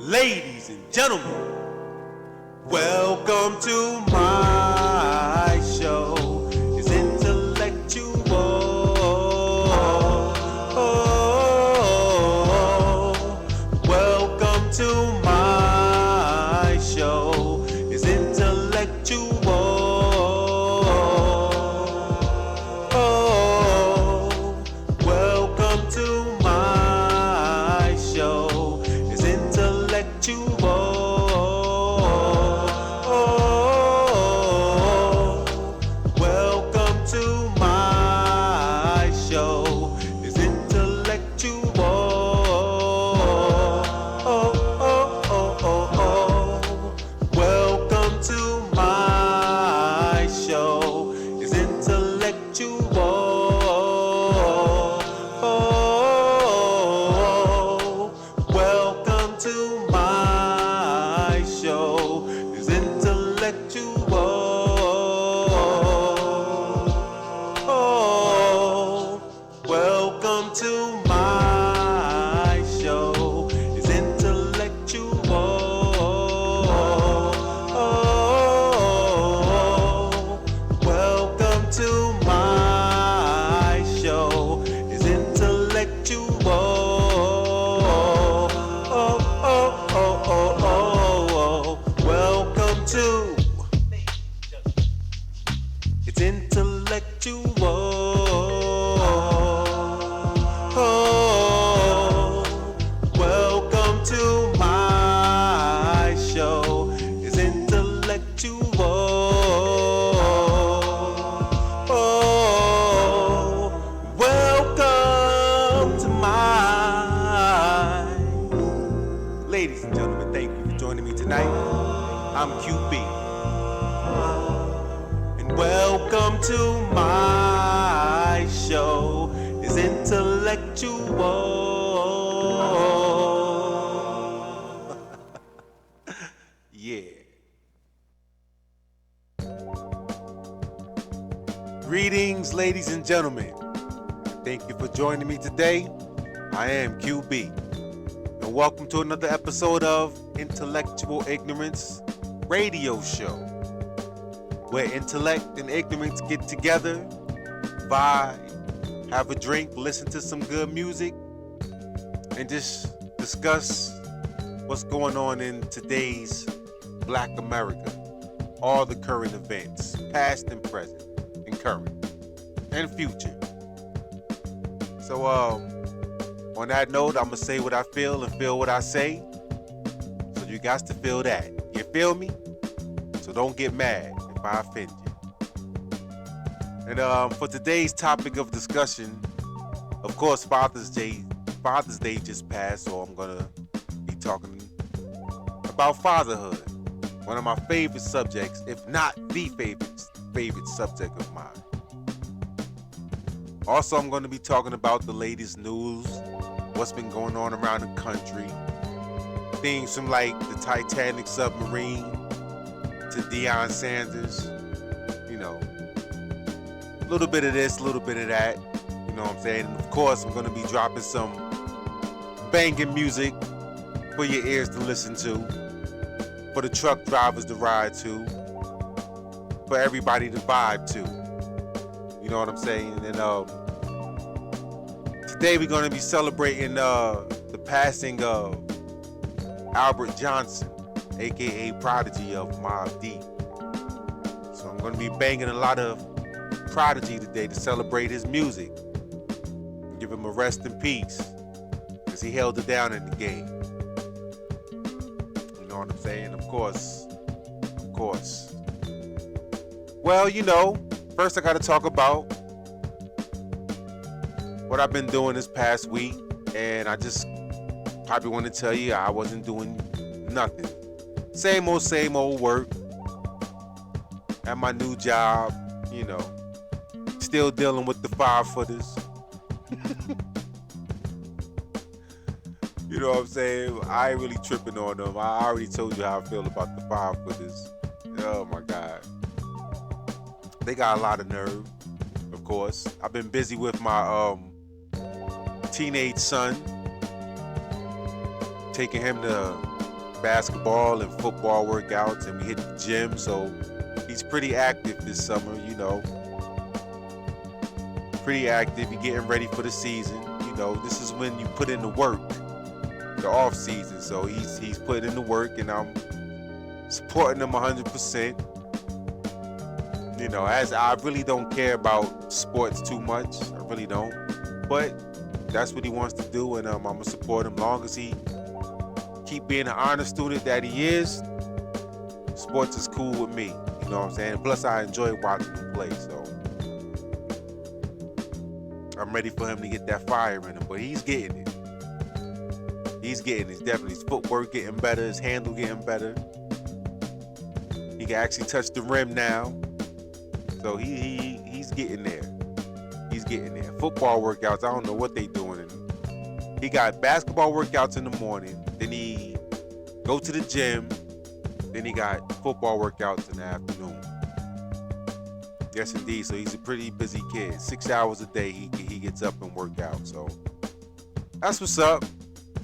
Ladies and gentlemen, welcome to my show. It's intellectual. Welcome to my show. It's intellectual. Welcome to my show. It's intellectual. Welcome to my show. It's intellectual. Welcome to my show. It's intellectual. Welcome to my show. It's intellectual. Welcome to my show. It's intellectual. Welcome to my show. It's intellectual. Welcome to it's intellectual. Welcome to my show. It's intellectual. Welcome to my ladies and gentlemen, thank you for joining me tonight. I'm QB. And welcome to my show. It's intellectual. Yeah. Greetings, ladies and gentlemen. Thank you for joining me today. I am QB. And welcome to another episode of Intellectual Ignorance Radio Show, where intellect and ignorance get together, vibe, have a drink, listen to some good music, and just discuss what's going on in today's Black America. All the current events, past and present, and current, and future. So, on that note, I'm going to say what I feel and feel what I say. So you got to feel that. You feel me? So don't get mad if I offend you. And for today's topic of discussion, of course, Father's Day just passed, so I'm going to be talking about fatherhood. One of my favorite subjects, if not the favorite subject of mine. Also, I'm going to be talking about the latest news, what's been going on around the country, things from like the Titanic submarine to Deion Sanders, you know, a little bit of this, a little bit of that, you know what I'm saying? And of course, I'm going to be dropping some banging music for your ears to listen to, for the truck drivers to ride to, for everybody to vibe to. You know what I'm saying? And today we're going to be celebrating the passing of Albert Johnson, aka Prodigy of Mobb Deep. So I'm going to be banging a lot of Prodigy today to celebrate his music. Give him a rest in peace, because he held it down in the game. You know what I'm saying? Of course. Well, you know, first I got to talk about what I've been doing this past week, and I just probably want to tell you I wasn't doing nothing. Same old work at my new job, you know, still dealing with the 5-footers. You know what I'm saying? I ain't really tripping on them. I already told you how I feel about the 5-footers. Oh my God. They got a lot of nerve, of course. I've been busy with my teenage son, taking him to basketball and football workouts, and we hit the gym. So he's pretty active this summer, you know. Pretty active. He's getting ready for the season. You know, this is when you put in the work, the off season. So he's putting in the work, and I'm supporting him 100%. You know, as I really don't care about sports too much. I really don't. But that's what he wants to do, and I'm gonna support him long as he keep being an honor student that he is. Sports is cool with me. You know what I'm saying? Plus, I enjoy watching him play. So I'm ready for him to get that fire in him. But he's getting it. He's getting it. Definitely. His footwork getting better. His handle getting better. He can actually touch the rim now. So he's getting there. He's getting there. Football workouts, I don't know what they doing. He got basketball workouts in the morning. Then he go to the gym. Then he got football workouts in the afternoon. Yes, indeed. So he's a pretty busy kid. 6 hours a day he gets up and work out. So that's what's up.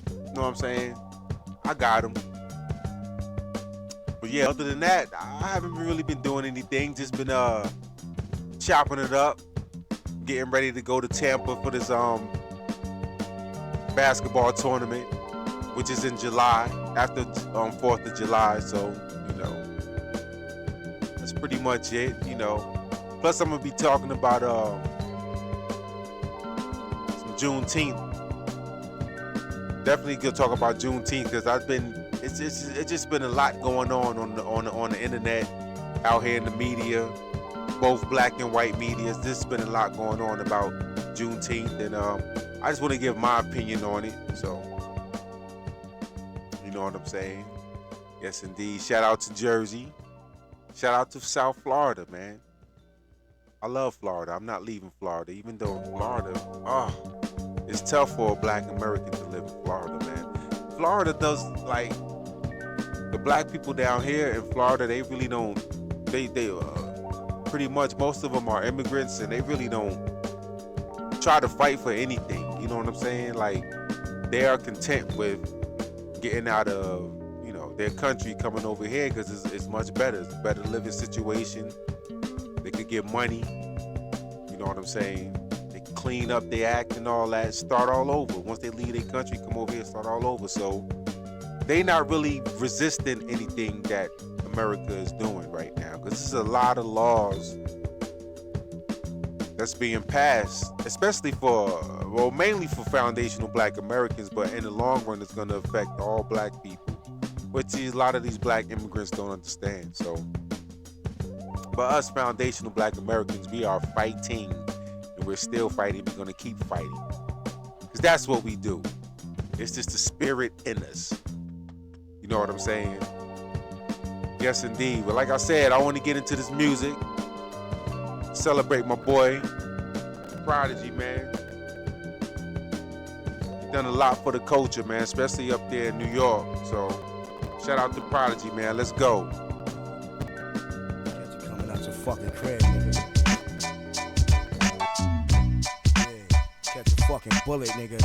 You know what I'm saying? I got him. But yeah, other than that, I haven't really been doing anything. Just been chopping it up, getting ready to go to Tampa for this basketball tournament, which is in July, after 4th of July. So, you know, that's pretty much it, you know. Plus, I'm gonna be talking about some Juneteenth. Definitely gonna talk about Juneteenth, because it's just been a lot going on the internet, out here in the media, both black and white media. There's been a lot going on about Juneteenth, and I just want to give my opinion on it. So, you know what I'm saying? Yes, indeed. Shout out to Jersey. Shout out to South Florida, man. I love Florida. I'm not leaving Florida, even though Florida, it's tough for a black American to live in Florida, man. Florida does, like, the black people down here in Florida, they really don't, they pretty much, most of them are immigrants, and they really don't try to fight for anything. You know what I'm saying? Like, they are content with getting out of, you know, their country, coming over here, because it's much better. It's a better living situation. They could get money. You know what I'm saying? They can clean up their act and all that, start all over. Once they leave their country, come over here, start all over. So they not really resisting anything that America is doing right now, because this is a lot of laws that's being passed, especially mainly for foundational black Americans, but in the long run, it's going to affect all black people, which a lot of these black immigrants don't understand. So, but us foundational black Americans, we are fighting, and we're still fighting. We're going to keep fighting, because that's what we do. It's just the spirit in us. You know what I'm saying? Yes, indeed. But like I said, I want to get into this music. Celebrate my boy, Prodigy, man. He's done a lot for the culture, man, especially up there in New York. So, shout out to Prodigy, man. Let's go. Catch you coming out your fucking crib, nigga. Yeah, catch a fucking bullet, nigga.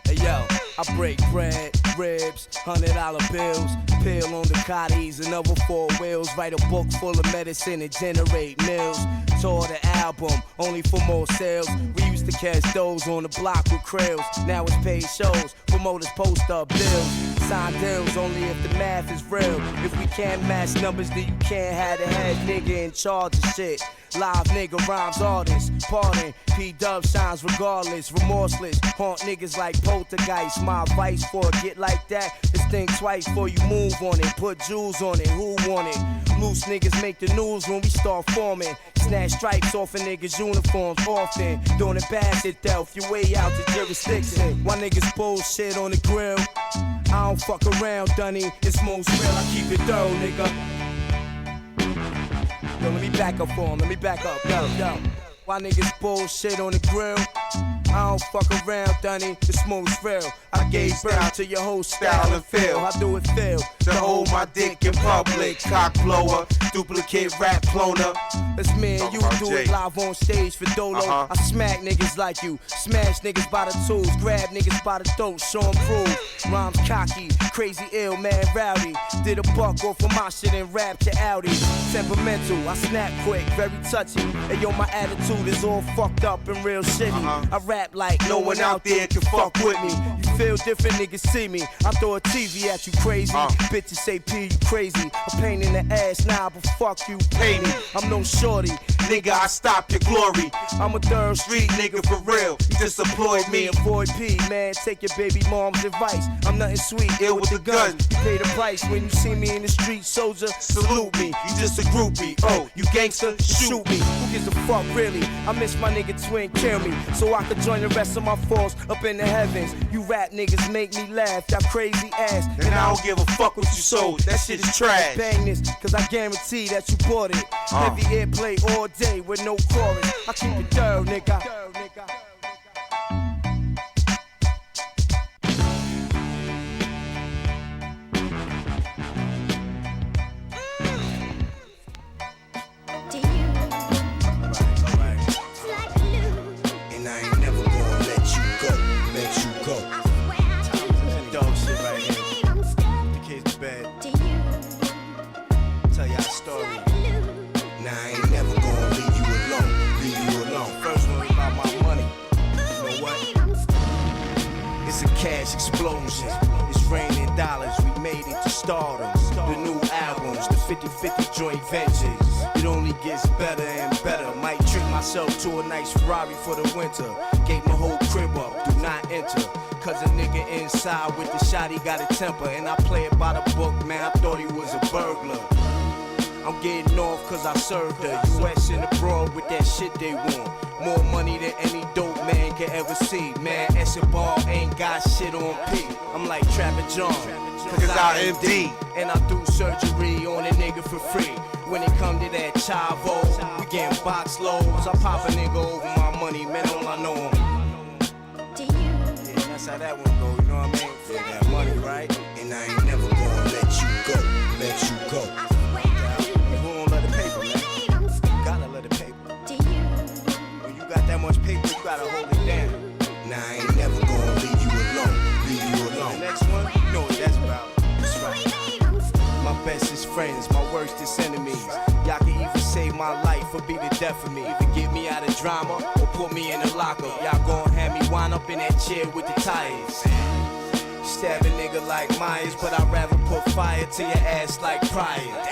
Hey, yo, I break bread, ribs, $100 bills, pill on the Cotties and other 4 wheels, write a book full of medicine and generate mills. Tour the album, only for more sales. We used to catch those on the block with krills. Now it's paid shows, promoters post up bills. Sign deals only if the math is real. If we can't match numbers, then you can't have the head nigga in charge of shit. Live nigga rhymes artist, pardon. P-Dub shines regardless, remorseless. Haunt niggas like poltergeist. My advice for a get like that is think twice before you move on it. Put jewels on it, who want it? Loose niggas make the news when we start forming. Snatch stripes off a niggas' uniforms often. Doing it bad shit though, if you way out the jurisdiction. Why niggas bullshit on the grill? I don't fuck around, Dunny. It's most real, I keep it thorough, nigga. Yo, let me back up for him, let me back up, yo. Why niggas bullshit on the grill? I don't fuck around, Dunny, it's most real, I gave birth to your whole style and feel. How do it feel to hold my dick in public? Cock blower, duplicate rap cloner. It's me and you do it live on stage for Dolo. I smack niggas like you, smash niggas by the tools, grab niggas by the throat, show 'em prove. Rhymes cocky, crazy ill, mad rowdy. Did a buck off of my shit and rap to Audi. Temperamental, I snap quick, very touchy. And yo, my attitude is all fucked up and real shitty. I rap like no one out there can fuck with me. You feel different, niggas see me. I throw a TV at you, crazy. Bitches say P, you crazy. A pain in the ass, nah, but fuck you, pay me. I'm no shorty, nigga, I stop your glory. I'm a third street nigga for real. You just employed me. Avoid P, man, take your baby mom's advice. I'm nothing sweet, ill with the gun. You pay the price when you see me in the street, soldier. Salute me, you just a groupie. Oh, you gangster, shoot me. Who gives a fuck, really? I miss my nigga twin, kill me. So I could join the rest of my force up in the heavens. You rap niggas make me laugh, that crazy ass. And I don't give a fuck what you sold, that shit is trash. Bang this, cause I guarantee that you bought it. Heavy airplay all day with no chorus. I keep it thorough, nigga. Cash explosion, it's raining dollars, we made it to stardom. The new albums, the 50-50 joint ventures, it only gets better and better. Might treat myself to a nice Ferrari for the winter. Gave my whole crib up, do not enter. Cause a nigga inside with the shot, he got a temper. And I play it by the book, man, I thought he was a burglar. I'm getting off cause I served the US and abroad with that shit they want. More money than any dope man can ever see. Man, Escobar ain't got shit on P. I'm like Trapper John, cause I MD. And I do surgery on a nigga for free. When it come to that chavo, we getting box loads. I pop a nigga over my money, man, all I know him. Yeah, that's how that one go, you know what I mean? For that money, right? And I ain't never gonna let you go, let you go. Much paper, you gotta hold it down. Nah, I ain't never gonna leave you alone, leave you alone. The next one, you know what that's about. That's right. My bestest friends, my worstest enemies. Y'all can even save my life or be the death of me. Either get me out of drama or put me in a lockup. Y'all gon' have me wind up in that chair with the tires. Stab a nigga like Myers, but I'd rather put fire to your ass like Pryor.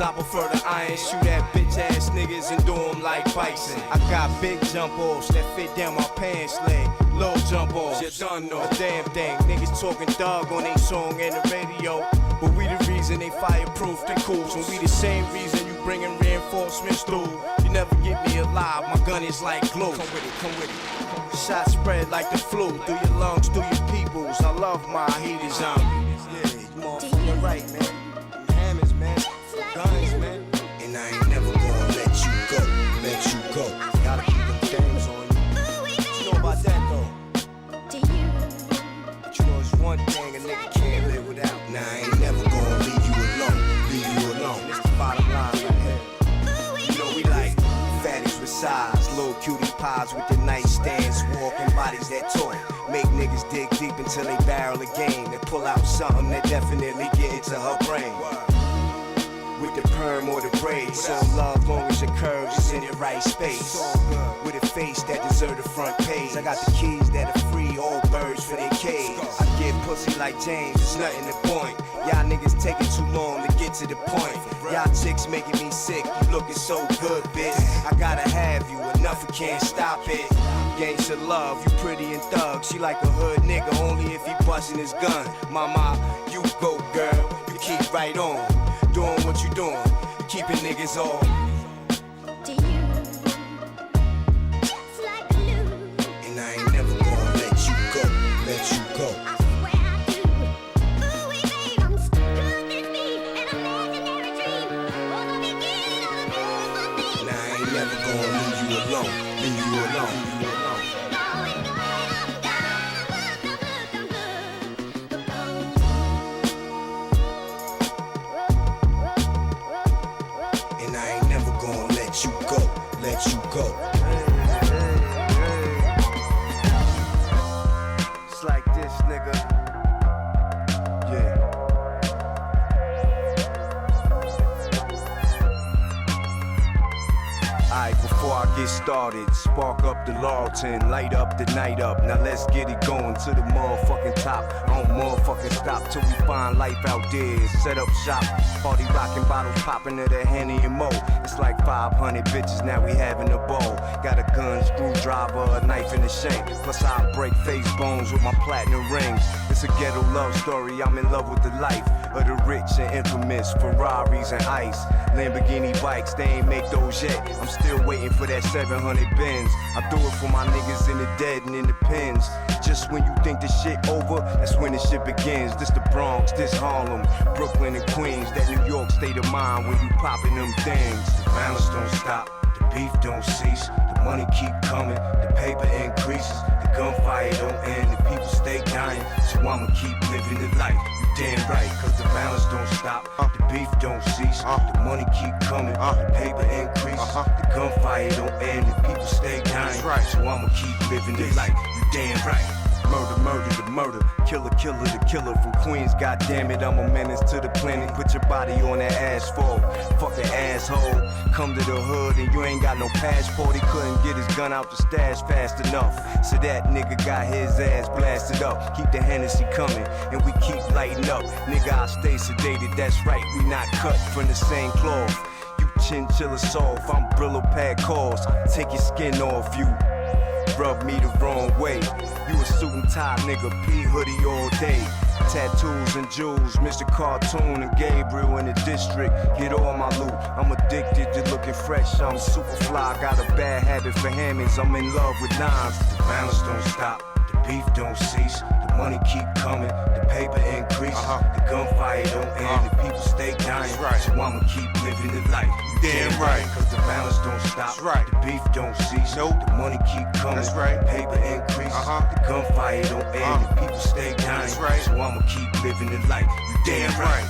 I prefer the iron, shoot at bitch ass niggas and do them like Bison. I got big jump offs that fit down my pants leg, low jump offs. You done know a damn thing. Niggas talking dog on they song and the radio, but we the reason they fireproof the cools. And we the same reason you bringing reinforcements through. You never get me alive, my gun is like glue. Come with it, come with it. Shots spread like the flu, through your lungs, through your peoples. I love my heaters on. Yeah, you motherfucking right, man. Hammers, man. Guns, man. And I ain't never gonna let you go, let you go. Gotta keep them games on you. What you know about that though? But you know it's one thing a nigga can't live without. Nah, I ain't never gonna leave you alone, leave you alone. And it's the bottom line right here. You know we like fatties with size, little cutie pies with the nightstands, walking bodies that talk. Make niggas dig deep until they barrel a game and pull out something that definitely get into her brain. With the perm or the braids, so love long as your curves is in the right space. With a face that deserve the front page. I got the keys that are free, all birds for their cage. I get pussy like James, it's nothing to point. Y'all niggas taking too long to get to the point. Y'all chicks making me sick, you looking so good, bitch. I gotta have you, enough I can't stop it. Gangsta love, you pretty and thug. She like a hood nigga, only if he bustin' his gun. Mama, you go girl, you keep right on. Doing what you doing, keeping niggas on. And I ain't never gonna let you go, let you go. And I ain't never gonna leave you alone, leave you alone. started. Spark up the Lawton, light up the night up. Now let's get it going to the motherfucking top. I don't motherfucking stop till we find life out there. Set up shop, party rocking, bottles popping to the Henny and Mo. It's like 500 bitches, now we having a ball. Got a gun, screwdriver, a knife and a shank. Plus I break face bones with my platinum rings. It's a ghetto love story, I'm in love with the life of the rich and infamous. Ferraris and ice, Lamborghini bikes, they ain't make those yet. I'm still waiting for that 700 Benz. I do it for my niggas in the dead and in the pens. Just when you think the shit over, that's when the shit begins. This the Bronx, this Harlem, Brooklyn and Queens. That New York state of mind when you popping them things. The violence don't stop, the beef don't cease. The money keep coming, the paper increases. The gunfire don't end, the people stay dying. So I'ma keep living the life. You damn right, cause the violence don't stop, the beef don't cease. The money keep coming, the paper increases. The gunfire don't end, the people stay dying. Right. So I'ma keep living the life. You damn right. Murder, murder, the murder. Killer, killer, the killer from Queens. God damn it, I'm a menace to the planet. Put your body on that asphalt. Fucking asshole. Come to the hood and you ain't got no passport. He couldn't get his gun out the stash fast enough. So that nigga got his ass blasted up. Keep the Hennessy coming and we keep lighting up. Nigga, I stay sedated. That's right, we not cut from the same cloth. You chinchilla soft, I'm Brillo pad calls. Take your skin off you. Rub me the wrong way. You a suit and tie nigga, P hoodie all day. Tattoos and jewels, Mr. Cartoon and Gabriel in the district. Get all my loot, I'm addicted to looking fresh. I'm super fly, got a bad habit for Hammonds. I'm in love with nines. The violence don't stop, the beef don't cease. The money keep coming, the paper increases. The gunfire don't end, the people stay dying. Right. So I'ma keep living the life. You damn right, cause the violence don't stop. Right. The beef don't cease. Nope. The money keep coming. That's right. The paper increases. The gunfire don't end, the people stay dying. That's right. So I'ma keep living the life. You damn right.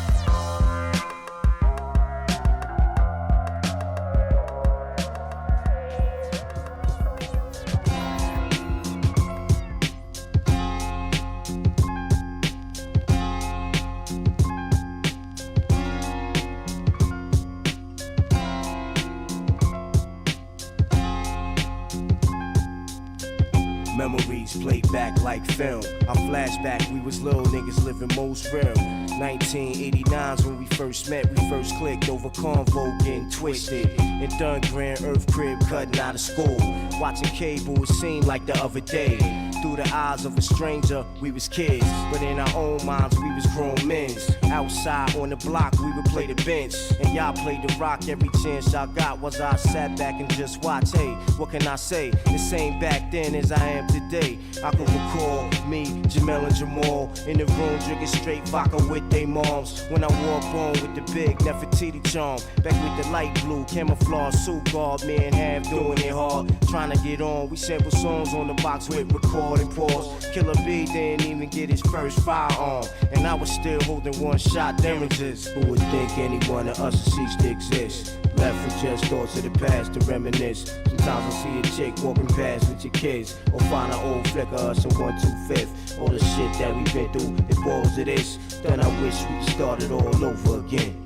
Memories played back like film. I flashback, we was little niggas living most real. 1989's when we first met, we first clicked over convo getting twisted. In Dungrand, Earth crib cutting out of school. Watching cable, it seemed like the other day. Through the eyes of a stranger, we was kids. But in our own minds, we was grown men. Outside on the block, we would play the bench. And y'all played the rock every chance y'all got. Was I sat back and just watch? Hey, what can I say? The same back then as I am today. I can recall me, Jamel and Jamal in the room drinking straight vodka with they moms. When I walk on with the big Nefertiti charm. Back with the light blue camouflage suit guard. Me and Half doing it hard. Trying to get on. We sample songs on the box with record and pause. Killer B didn't even get his first firearm. And I was still holding one shot damages. Who would think any one of us ceased to exist? Left for just thoughts of the past to reminisce. Sometimes I see a chick walking past with your kids. Or find an old flick of us in 125th. All the shit that we've been through, it boils to this. Then I wish we could start it all over again.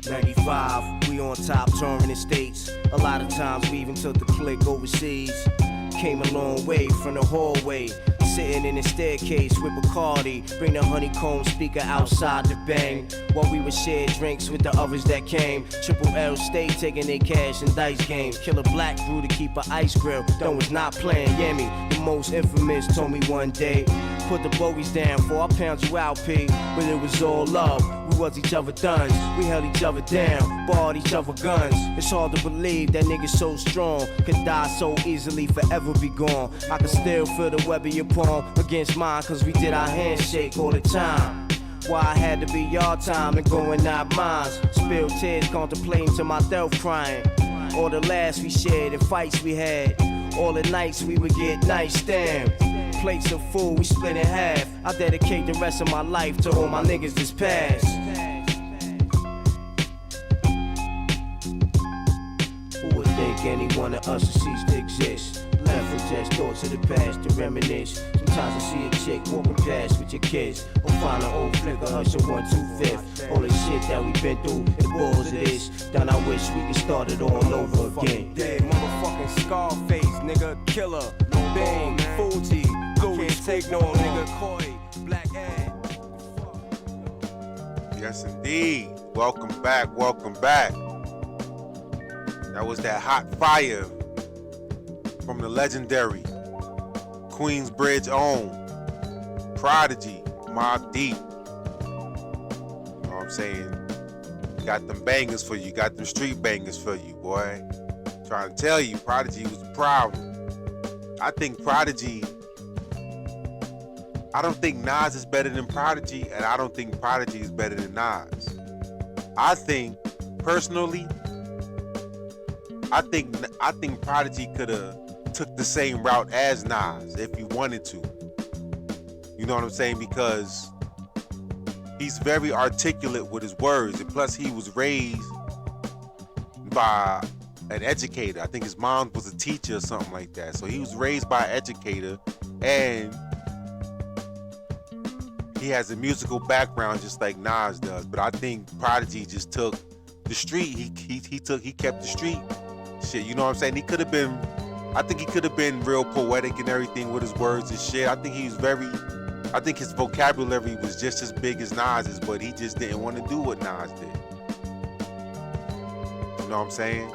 '95, we on top touring the States. A lot of times we even took the click overseas. Came a long way from the hallway. Sitting in the staircase with Bacardi. Bring the honeycomb speaker outside to bang. While we would share drinks with the others that came. Triple L stay taking their cash and dice games. Killer Black grew to keep an ice grill. Don't was not playing Yemi. The most infamous told me one day, put the bogeys down before I pound you out, P. But it was all love. We was each other duns. We held each other down. Barred each other guns. It's hard to believe that niggas so strong could die so easily, forever be gone. I can still feel the web of your palm against mine, cause we did our handshake all the time. Why I had to be your time and going not mine. Spilled tears contemplating to myself crying. All the laughs we shared and fights we had. All the nights we would get nightstand. Plates of food we split in half. I dedicate the rest of my life to all my niggas that's passed. Who would think any one of us would cease to exist? Left for just thoughts of the past to reminisce. Sometimes I see a chick walking past with your kids, or find an old flick of her, so 1-2-5. All the shit that we been through, it balls of this. Then I wish we could start it all over again. Dead motherfucking Scarface, nigga, killer, Bang, Fuji, Louis, take no nigga, Koi, Black Ed. Yes, indeed. Welcome back. Welcome back. That was that hot fire from the legendary Queensbridge own Prodigy, Mobb Deep. You know what I'm saying? Got them bangers for you. Got them street bangers for you, boy. Trying to tell you, Prodigy was the problem. I think Prodigy, I don't think Nas is better than Prodigy, and I don't think Prodigy is better than Nas. I think, personally, I think Prodigy could have took the same route as Nas if he wanted to. You know what I'm saying? Because he's very articulate with his words, and plus he was raised by an educator. I think his mom was a teacher or something like that. So he was raised by an educator, and he has a musical background just like Nas does. But I think Prodigy just took the street. He kept the street shit. You know what I'm saying? I think he could have been real poetic and everything with his words and shit. I think his vocabulary was just as big as Nas's, but he just didn't want to do what Nas did. You know what I'm saying?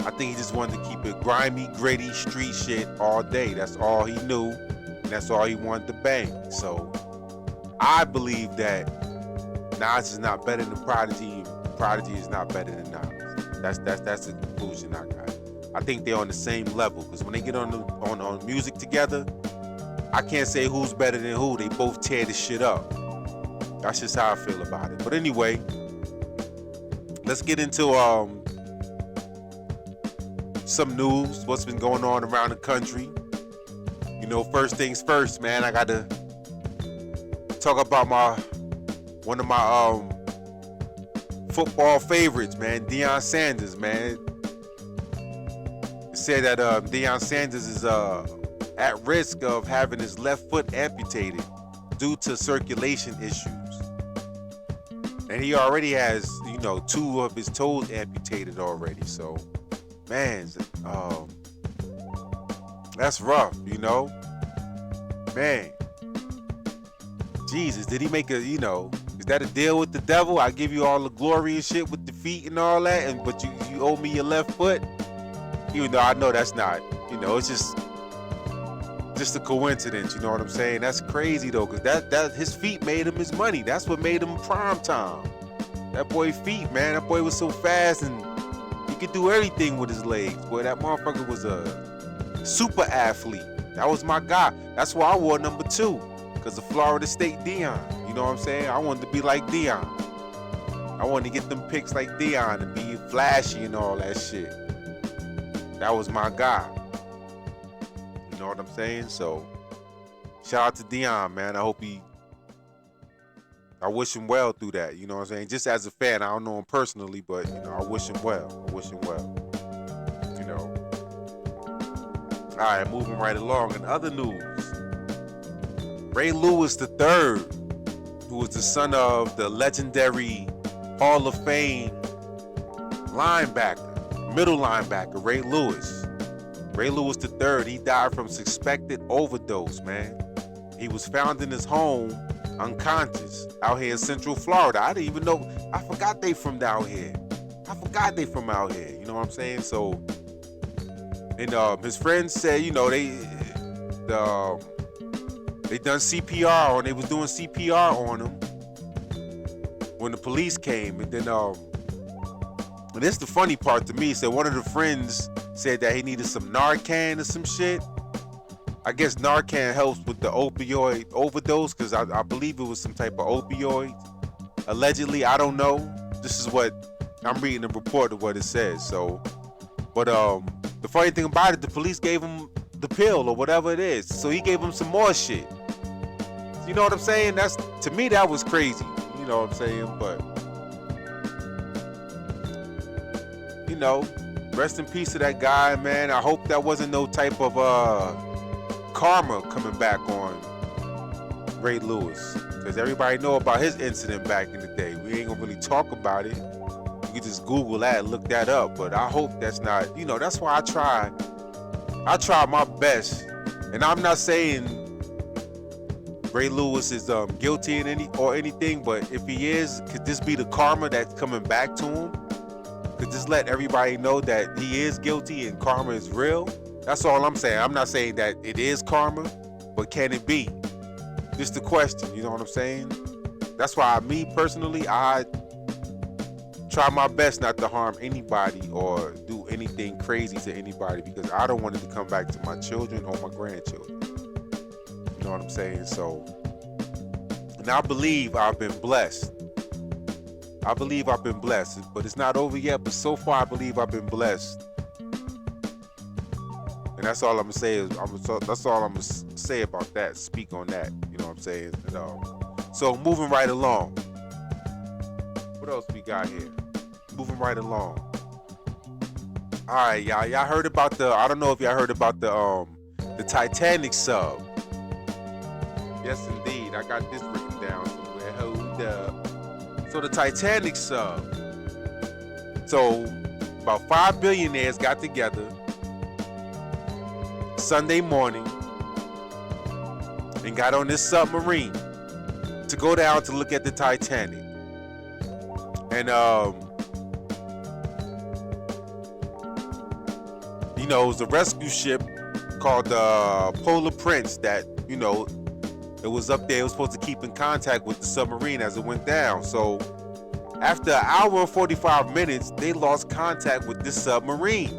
I think he just wanted to keep it grimy, gritty, street shit all day. That's all he knew, and that's all he wanted to bang. So I believe that Nas is not better than Prodigy, and Prodigy is not better than Nas. That's the conclusion I got. I think they're on the same level, because when they get on music together, I can't say who's better than who. They both tear the shit up. That's just how I feel about it. But anyway, let's get into some news, what's been going on around the country. You know, first things first, man, I got to talk about one of my football favorites, man, Deion Sanders, man. It said that Deion Sanders is at risk of having his left foot amputated due to circulation issues. And he already has, 2 of his toes amputated already. So, man, that's rough, Man, Jesus, did he make is that a deal with the devil? I give you all the glory and shit with the feet and all that, but you owe me your left foot? Even though I know that's not, it's just a coincidence, you know what I'm saying? That's crazy though, because that his feet made him his money. That's what made him prime time. That boy feet, man, that boy was so fast and he could do everything with his legs. Boy, that motherfucker was a super athlete. That was my guy. That's why I wore number 2, because of Florida State Deion. You know what I'm saying? I wanted to be like Deion. I wanted to get them pics like Deion and be flashy and all that shit. That was my guy. You know what I'm saying? So, shout out to Deion, man. I wish him well through that. You know what I'm saying? Just as a fan, I don't know him personally, but, I wish him well. All right, moving right along. In other news, Ray Lewis III, who was the son of the legendary Hall of Fame middle linebacker, Ray Lewis. Ray Lewis III, he died from suspected overdose, man. He was found in his home, unconscious, out here in Central Florida. I didn't even know. I forgot they from down here. You know what I'm saying? So, and his friends said, they done CPR, or they was doing CPR on him when the police came. And then, and this is the funny part to me. So one of the friends said that he needed some Narcan or some shit. I guess Narcan helps with the opioid overdose, because I believe it was some type of opioid. Allegedly, I don't know. This is what I'm reading the report of what it says. So, but the funny thing about it, the police gave him the pill or whatever it is. So he gave him some more shit. You know what I'm saying? To me, that was crazy. You know what I'm saying? But, Rest in peace to that guy, man. I hope that wasn't no type of karma coming back on Ray Lewis, because everybody know about his incident back in the day. We ain't gonna really talk about it. You can just Google that and look that up. But I hope that's not, that's why I try my best. And I'm not saying Ray Lewis is guilty in anything, but if he is, could this be the karma that's coming back to him? Could just let everybody know that he is guilty and karma is real? That's all I'm saying. I'm not saying that it is karma, but can it be? Just the question, you know what I'm saying? That's why me personally, I try my best not to harm anybody or do anything crazy to anybody, because I don't want it to come back to my children or my grandchildren. You know what I'm saying? So, and I believe I've been blessed. But it's not over yet. But so far, I believe I've been blessed. And that's all I'm gonna say. That's all I'm gonna say about that. Speak on that. You know what I'm saying? And, so moving right along. What else we got here? Moving right along. All right, y'all. Y'all heard about I don't know if y'all heard about the Titanic sub. Yes, indeed. I got this written down somewhere. Hold up. So the Titanic sub. So about 5 billionaires got together Sunday morning and got on this submarine to go down to look at the Titanic. And it was a rescue ship called the Polar Prince that, it was up there. It was supposed to keep in contact with the submarine as it went down. So after an hour and 45 minutes, they lost contact with this submarine.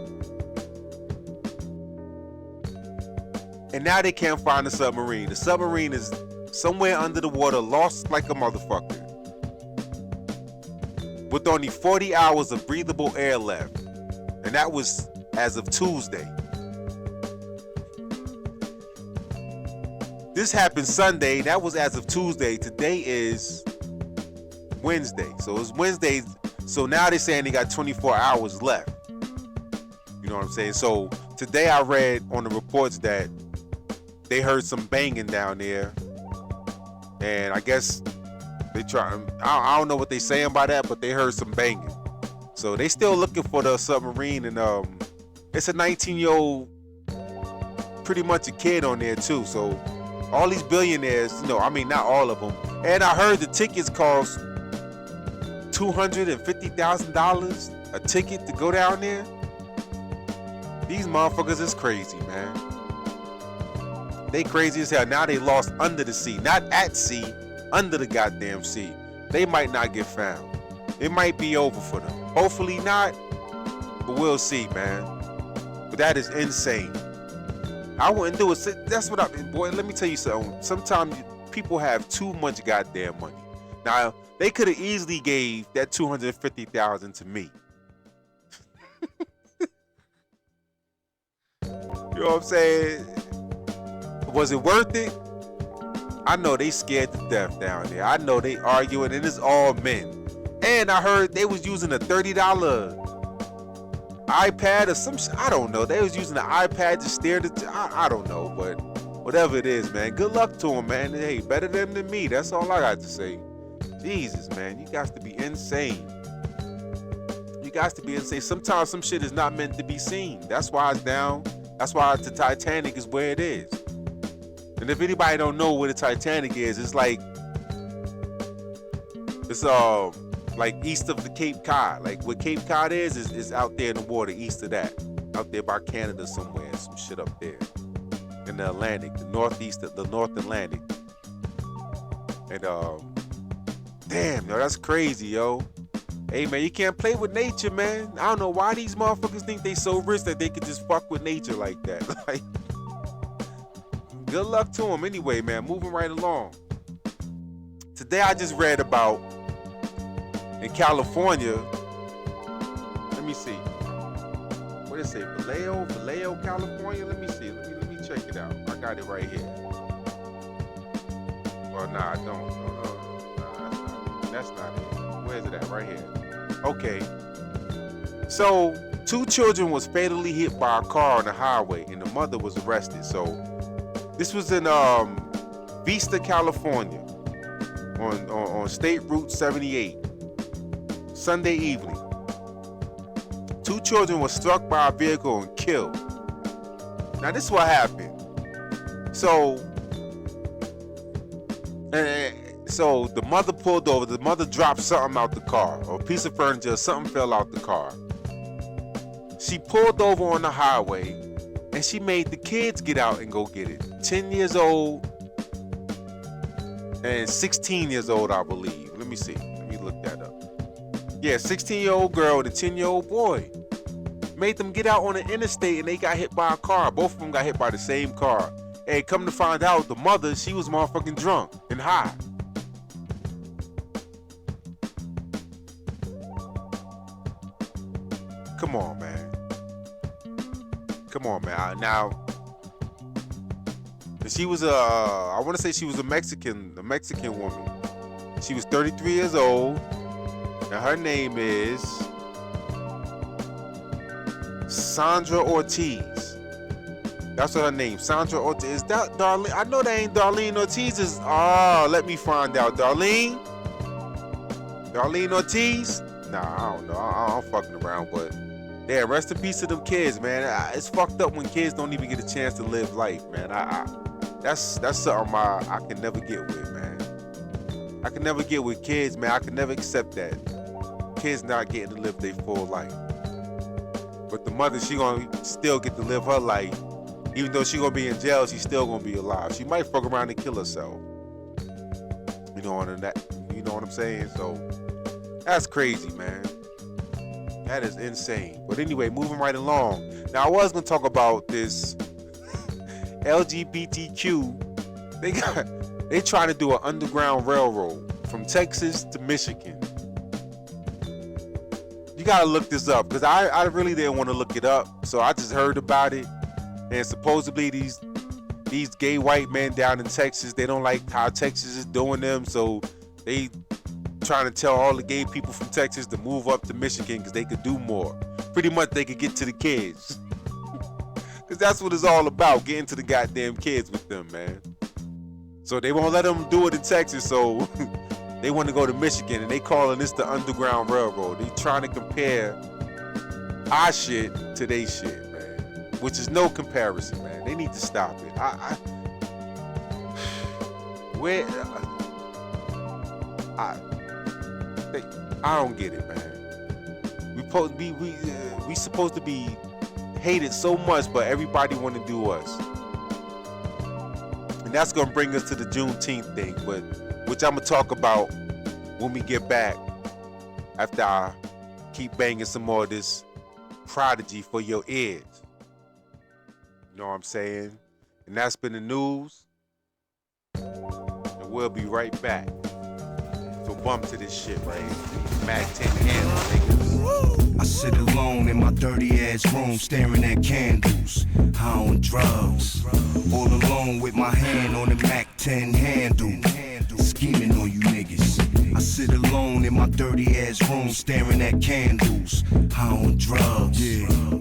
And now they can't find the submarine. The submarine is somewhere under the water, lost like a motherfucker, with only 40 hours of breathable air left. And that was as of Tuesday. This happened Sunday. That was as of Tuesday. Today is Wednesday. So it's Wednesday. So now they're saying they got 24 hours left. You know what I'm saying? So today I read on the reports that they heard some banging down there. And I guess they I don't know what they saying by that, but they heard some banging. So they still looking for the submarine. And it's a 19-year-old, pretty much a kid on there too. So all these billionaires, not all of them. And I heard the tickets cost $250,000 a ticket to go down there. These motherfuckers is crazy, man. They crazy as hell. Now they lost under the sea, not at sea, under the goddamn sea. They might not get found. It might be over for them. Hopefully not, but we'll see, man. But that is insane. I wouldn't do it. That's what boy, let me tell you something. Sometimes people have too much goddamn money. Now, they could have easily gave that $250,000 to me. You know what I'm saying? Was it worth it? I know they scared to death down there. I know they arguing, and it's all men. And I heard they was using a $30 iPad or some shit. I don't know. They was using an iPad to steer I don't know, but whatever it is, man. Good luck to them, man. Hey, better them than me. That's all I got to say. Jesus, man. You got to be insane. You got to be insane. Sometimes some shit is not meant to be seen. That's why it's down. That's why the Titanic is where it is. And if anybody don't know where the Titanic is, it's like east of the Cape Cod. Like where Cape Cod is out there in the water east of that. Out there by Canada somewhere, some shit up there. In the Atlantic, the North Atlantic. And damn, yo, that's crazy, yo. Hey man, you can't play with nature, man. I don't know why these motherfuckers think they so rich that they could just fuck with nature like that. Like, good luck to them anyway, man. Moving right along. Today I just read about in California. Let me see. What did it say? Vallejo, California? Let me see. Let me check it out. I got it right here. Well, nah, I don't. Nah, that's not it. Where is it at? Right here. Okay. So 2 children was fatally hit by a car on the highway, and the mother was arrested. So this was in Vista, California, on State Route 78, Sunday evening. 2 children were struck by a vehicle and killed. Now this is what happened. So the mother pulled over. The mother dropped something out the car, or a piece of furniture, or something fell out the car. She pulled over on the highway, and she made the kids get out and go get it. 10 years old and 16 years old, I believe. Let me see. Let me look that up. Yeah, 16-year-old girl and a 10-year-old boy. Made them get out on the interstate, and they got hit by a car. Both of them got hit by the same car. Hey, come to find out, the mother, she was motherfucking drunk and high. Come on, man. Come on, man. Now, she was I want to say she was a Mexican woman. She was 33 years old, and her name is Sandra Ortiz. That's what her name, Sandra Ortiz. Is that Darlene? I know that ain't Darlene Ortiz. Let me find out. Darlene Ortiz? Nah, I don't know. I'm fucking around, but yeah, rest in peace to them kids, man. It's fucked up when kids don't even get a chance to live life, man. That's something I can never get with, man. I can never get with kids, man. I can never accept that. Kids not getting to live their full life. But the mother, she gonna still get to live her life. Even though she gonna be in jail, she's still gonna be alive. She might fuck around and kill herself. You know what I'm saying? So that's crazy, man. That is insane. But anyway, moving right along. Now I was gonna talk about this LGBTQ. They trying to do an underground railroad from Texas to Michigan. You gotta look this up, because I really didn't want to look it up, so I just heard about it. And supposedly these gay white men down in Texas, they don't like how Texas is doing them, so they trying to tell all the gay people from Texas to move up to Michigan because they could do more. Pretty much they could get to the kids. Because that's what it's all about, getting to the goddamn kids with them, man. So they won't let them do it in Texas, so they want to go to Michigan, and they calling this the Underground Railroad. They trying to compare our shit to their shit, man. Which is no comparison, man. They need to stop it. I don't get it, man. We supposed to be hated so much, but everybody want to do us. And that's gonna bring us to the Juneteenth thing, which I'm gonna talk about when we get back, after I keep banging some more of this prodigy for your ears. You know what I'm saying? And that's been the news. And we'll be right back. So bump to this shit, right? Mac 10 handle, niggas. I sit alone in my dirty ass room staring at candles, high on drugs, all alone with my hand on the Mac 10 handle, scheming on you niggas. I sit alone in my dirty ass room staring at candles, high on drugs,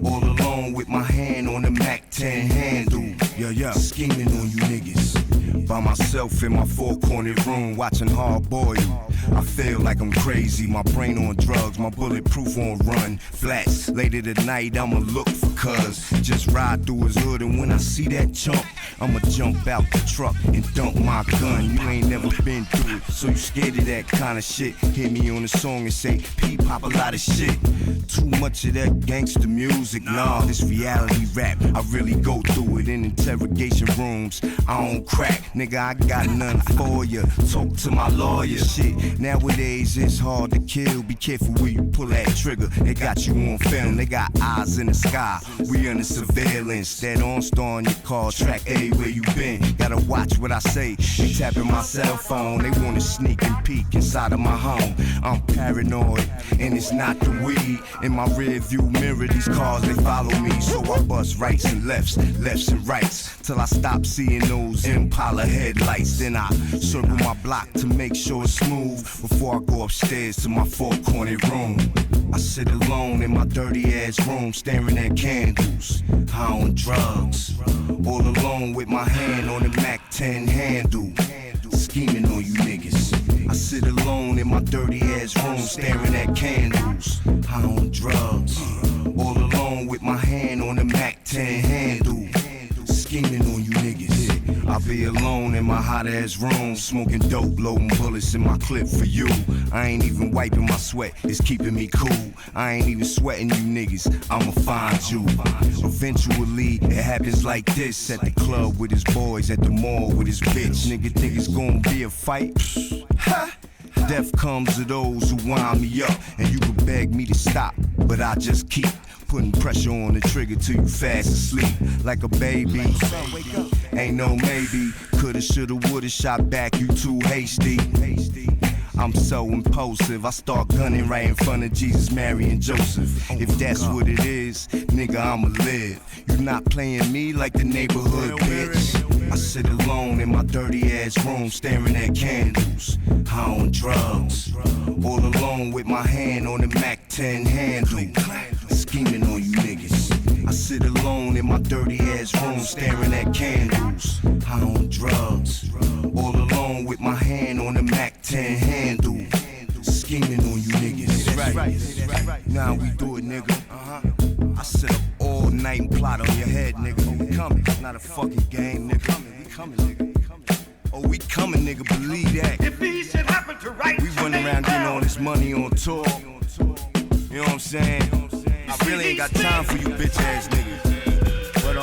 all alone with my hand on the Mac 10 handle, scheming on you niggas. By myself in my four-cornered room watching Hard Boiled. I feel like I'm crazy, my brain on drugs, my bulletproof on run. Flats, later tonight I'ma look for cuz. Just ride through his hood, and when I see that chump, I'ma jump out the truck and dump my gun. You ain't never been through it, so you scared of that kind of shit. Hit me on the song and say, P pop a lot of shit. Too much of that gangster music, nah, this reality rap. I really go through it in interrogation rooms. I don't crack, nigga, I got none for ya. Talk to my lawyer, shit. Nowadays it's hard to kill. Be careful where you pull that trigger. They got you on film, they got eyes in the sky. We under surveillance. That OnStar on your car, track A where you been. Gotta watch what I say. They tapping my cell phone. They wanna sneak and peek inside of my home. I'm paranoid, and it's not the weed. In my rear view mirror, these cars they follow me. So I bust rights and lefts and rights, till I stop seeing those Impala headlights. Then I circle my block to make sure it's smooth before I go upstairs to my four-cornered room. I sit alone in my dirty ass room staring at candles, high on drugs, all alone with my hand on the Mac 10 handle, scheming on you niggas. I sit alone in my dirty ass room staring at candles, high on drugs, all alone with my hand on the Mac 10 handle, scheming on you niggas. I be alone in my hot ass room, smoking dope, loading bullets in my clip for you. I ain't even wiping my sweat, it's keeping me cool. I ain't even sweating you niggas, I'ma find you. Eventually, it happens like this. At the club with his boys, at the mall with his bitch. Nigga think it's gonna be a fight? Ha! Death comes to those who wind me up. And you can beg me to stop, but I just keep putting pressure on the trigger till you fast asleep like a baby. Ain't no maybe, coulda, shoulda, woulda, shot back, you too hasty. I'm so impulsive, I start gunning right in front of Jesus, Mary, and Joseph. If that's what it is, nigga, I'ma live. You not playing me like the neighborhood bitch. I sit alone in my dirty ass room staring at candles, high on drugs, all alone with my hand on the Mac 10 handle, scheming on you niggas. I sit alone in my dirty ass room staring at candles, high on drugs, all alone with my hand on the Mac 10 handle, scheming on you niggas. That's right. Now we do it, nigga. I sit up all night and plot on your head, nigga. We coming. It's not a fucking game, nigga. We coming, nigga. Oh, we coming, nigga. Believe that. If these should happen to right, we running around getting all this money on tour. You know what I'm saying? I really ain't got time for you bitch ass niggas. But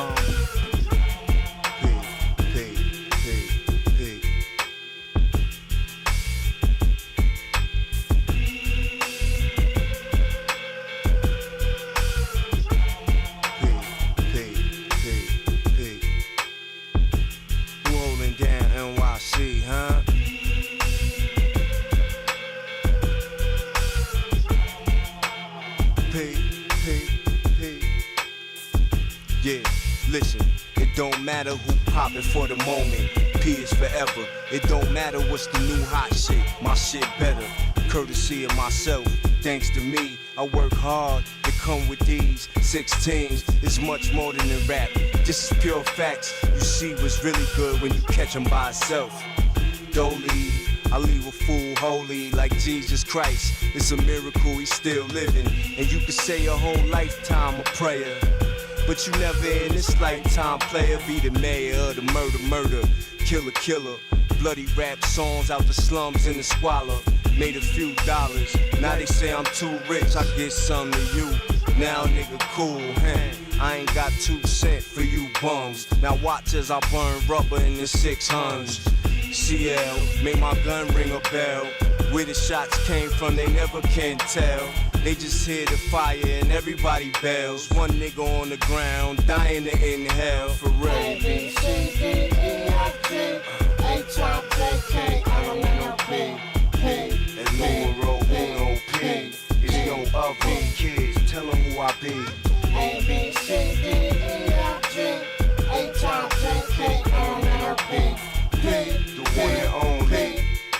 listen, it don't matter who poppin' for the moment. P is forever. It don't matter what's the new hot shit. My shit better. Courtesy of myself. Thanks to me, I work hard to come with these 16s. It's much more than a rap. This is pure facts. You see what's really good when you catch 'em by itself. Don't leave. I leave a fool holy like Jesus Christ. It's a miracle he's still living. And you can say a whole lifetime of prayer. But you never in this lifetime player be the mayor of the murder, killer, bloody rap songs out the slums in the squalor. Made a few dollars, now they say I'm too rich, I get some to you. Now nigga cool, I ain't got 2 cents for you bums. Now watch as I burn rubber in the 600s. CL, make my gun ring a bell. Where the shots came from, they never can tell. They just hear the fire and everybody bells. One nigga on the ground, dying to inhale, for real. A, B, C, D, E, F, G, H, I, J, K, L, M, N, O, P, P, and numero uno P. It's no other kids, tell them who I be. A, B, C, D, E, F, G, H, I, J, K, L, M, N, O, P, P, The one and only,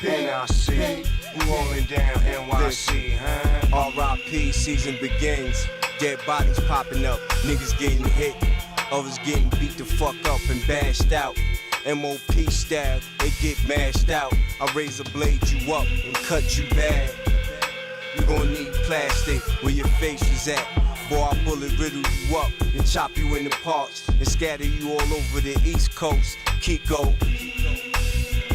N.I.C. We rolling down NYC, huh? R.I.P. season begins. Dead bodies popping up, niggas getting hit. Others getting beat the fuck up and bashed out. M.O.P. style, they get mashed out. I razor blade you up and cut you bad. You gon' need plastic where your face is at. Boy, I bullet riddle you up and chop you into parts and scatter you all over the East Coast. Kiko,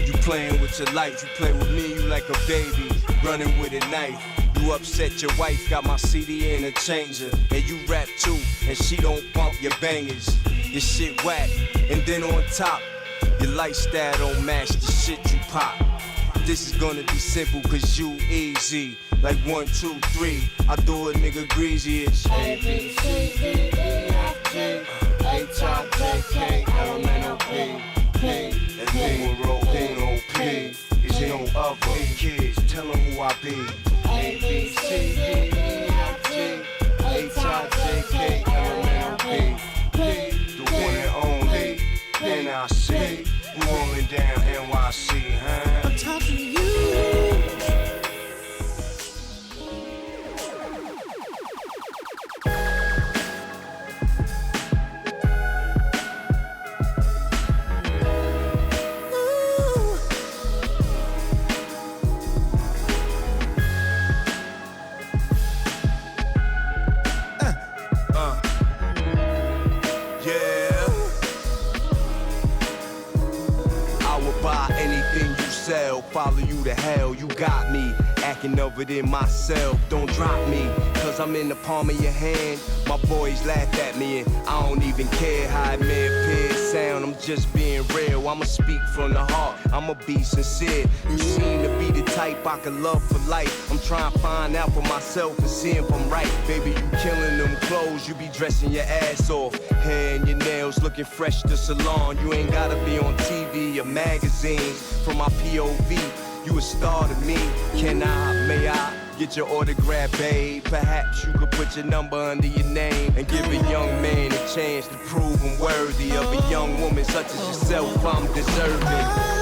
you playing with your life, you play with me, you like a baby, running with a knife. You upset your wife, got my CD in a changer, and you rap too, and she don't bump your bangers. Your shit whack, and then on top, your lifestyle don't match the shit you pop. This is gonna be simple, cause you easy, like 1, 2, 3, I do a nigga greasy-ish. A, B, C, D, E, F, G, H, I, J, K, L, M, N, O, P, P, And numero uno P. It's no other kids, tell them who I be. A, B, C, D, E, F, G, H, I, J, K, L, M, N, O, P, P, The one and only, N.I.C. We rolling down NYC, huh? I'm talking to you. follow you to hell. You got me acting of it in myself. Don't drop me, cause I'm in the palm of your hand. My boys laugh at me and I don't even care how it may appear sound. I'm just being real, I'ma speak from the heart, I'ma be sincere. You seem to be the type I can love for life. I'm trying to find out for myself and see if I'm right. Baby, you killing them clothes, you be dressing your ass off. Hair and your nails looking fresh to salon. You ain't gotta be on TV or magazines. From my POV, you a star to me. Can I, may I get your autograph, babe? Perhaps you could put your number under your name and give a young man a chance to prove I'm worthy of a young woman such as yourself. I'm deserving.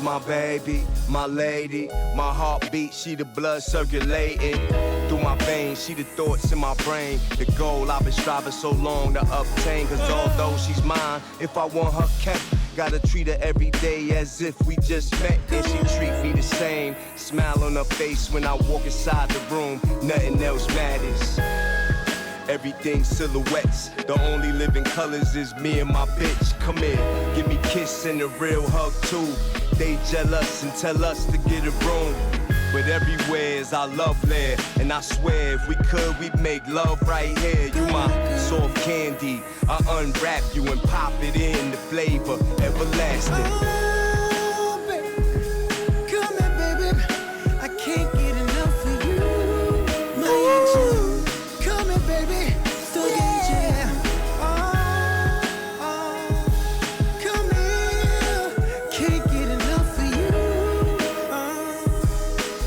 My baby, my lady, my heartbeat, she the blood circulating through my veins, she the thoughts in my brain, the goal I've been striving so long to obtain. Cause although she's mine, if I want her kept, gotta treat her every day as if we just met. And she treat me the same, smile on her face when I walk inside the room, nothing else matters. Everything silhouettes, the only living colors is me and my bitch. Come here, give me a kiss and a real hug too. They jealous and tell us to get a room, but everywhere is our love lair. And I swear if we could, we'd make love right here. You my soft candy, I unwrap you and pop it in, the flavor everlasting. Oh, baby, come here, baby, I can't get enough of you, my angel. Come here, baby, still get you. Come here, can't get enough of you,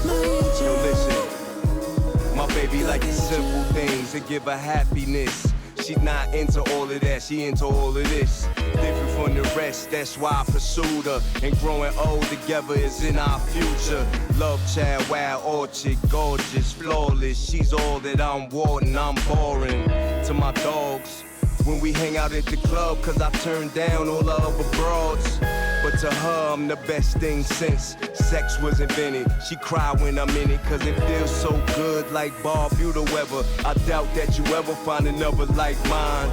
my angel. Yo, listen, my baby like the simple things that give her happiness. She not into all of that, she into all of this. Different from the rest, that's why I pursued her. And growing old together is in our future. Love child, wild orchid, gorgeous, flawless. She's all that I'm wanting, I'm boring. To my dogs, when we hang out at the club, cause I turned down all the other broads. But to her, I'm the best thing since sex was invented. She cry when I'm in it, cause it feels so good like Barbuda weather. I doubt that you ever find another like mine,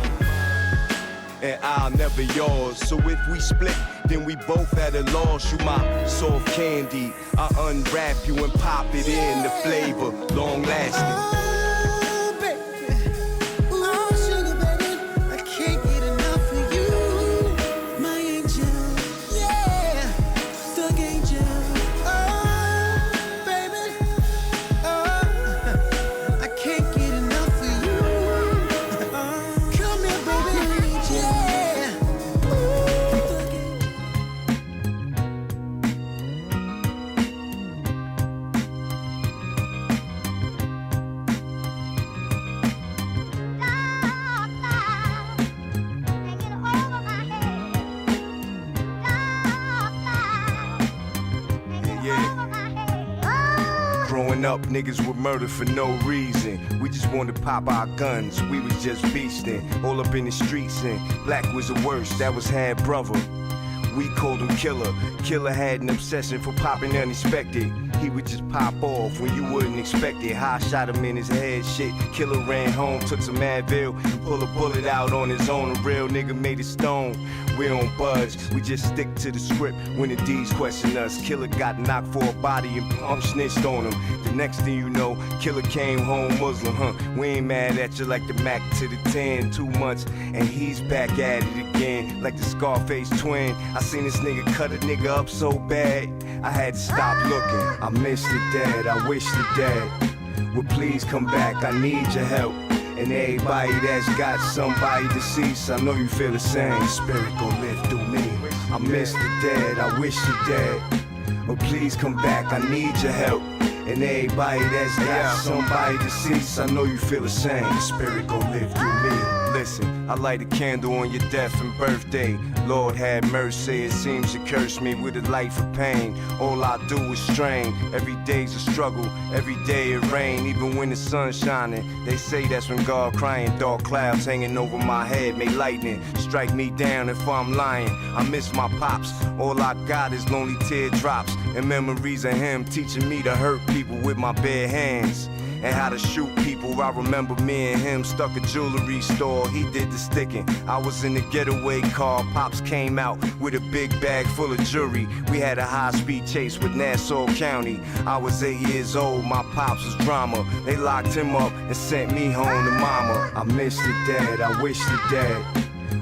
and I'll never yours. So if we split, then we both at a loss. You my soft candy, I unwrap you and pop it in, the flavor, long lasting. Growing up, niggas were murdered for no reason. We just wanted to pop our guns, we was just beastin'. All up in the streets and black was the worst, that was half brother. We called him Killer. Killer had an obsession for popping unexpected. He would just pop off when you wouldn't expect it. High shot him in his head, shit. Killer ran home, took some Advil, and pulled a bullet out on his own. A real nigga made it stone. We don't budge, we just stick to the script when the D's question us. Killer got knocked for a body and pump snitched on him. The next thing you know, Killer came home Muslim, huh? We ain't mad at you like the Mac to the 10. 2 months, and he's back at it again, like the Scarface twin. I seen this nigga cut a nigga up so bad, I had to stop looking. I miss the dad, I wish the dad would please come back, I need your help. And everybody that's got somebody deceased, I know you feel the same. Spirit gon' live through me. I miss the dead, I wish the dead would please come back, I need your help. And everybody that's got somebody deceased, I know you feel the same. Spirit gon' live through me. listen, I light a candle on your death and birthday. Lord have mercy, it seems you curse me with a life of pain. All I do is strain, every day's a struggle, every day it rain, even when the sun's shining. They say that's when God crying, dark clouds hanging over my head, may lightning strike me down if I'm lying. I miss my pops, all I got is lonely teardrops and memories of him teaching me to hurt people with my bare hands and how to shoot people. I remember me and him stuck a jewelry store, he did the sticking. I was in the getaway car, Pops came out with a big bag full of jewelry. We had a high-speed chase with Nassau County. I was 8 years old, my Pops was drama. They locked him up and sent me home to mama. I miss the dad, I wish the dad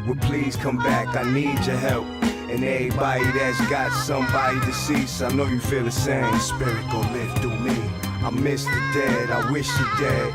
would please come back, I need your help. And everybody that's got somebody deceased, I know you feel the same. Spirit gon' live through me. I miss the dead, I wish you dead.